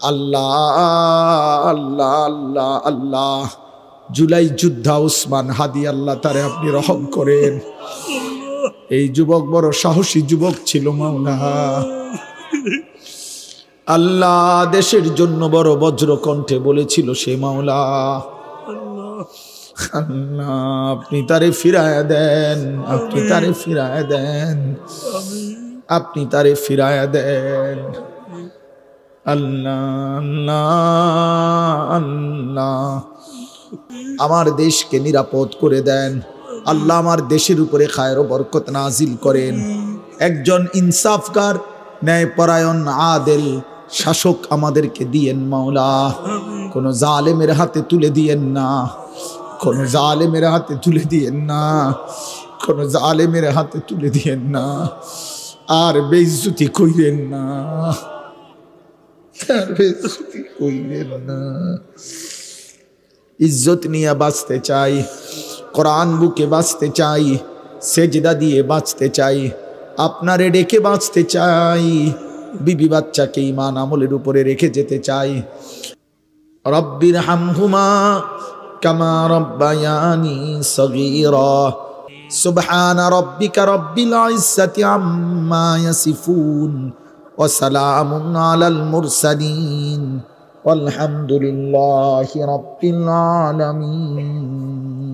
আল্লাহ আল্লাহ আল্লাহ আল্লাহ। জুলাই যোদ্ধা উসমান হাদি, আল্লাহ তারে আপনি রহম করেন। এই যুবক বড় সাহসী যুবক ছিল মাওলা। আল্লাহ দেশের জন্য বড় বজ্র কণ্ঠে বলেছিল সে মাওলা। আল্লাহ আপনি তারে ফিরায়া দেন, আপনি তারে ফিরায়া দেন, আপনি তারে ফিরায়া দেন। আল্লাহ আল্লাহ আল্লাহ আমার দেশকে নিরাপদ করে দেন আল্লাহ। আমার দেশের উপরে খায়ের ও বরকত নাজিল করেন। একজন ইনসাফকার ন্যায়পরায়ণ আদেল শাসক আমাদেরকে দিয়েন মাওলা। কোন জালেমের হাতে তুলে দিয়েন না, কোন জালেমের হাতে তুলে দিয়েন না, কোন জালেমের হাতে তুলে দিয়েন না। আর বেইজ্জতি কইরেন না, আর বেইজ্জতি কইরেন না। ইজ্জত নিয়ে বাঁচতে চাই, কোরআন বুকে বাঁচতে চাই, সেজদা দিয়ে বাঁচতে চাই, আপনারে ডেকে বাঁচতে চাই, বিবি বাচ্চাকে ঈমান আমলের উপরে রেখে যেতে চাই। রব্বির হামহুমা কামা রব্বায়ানি সগীরা। সুবহানা রব্বিকা রব্বিল ইজ্জাতি আম্মা ইয়াসিফুন ওয়া সালামুন আলাল মুরসালিন ওয়ালহামদুলিল্লাহি রাব্বিল আলামিন।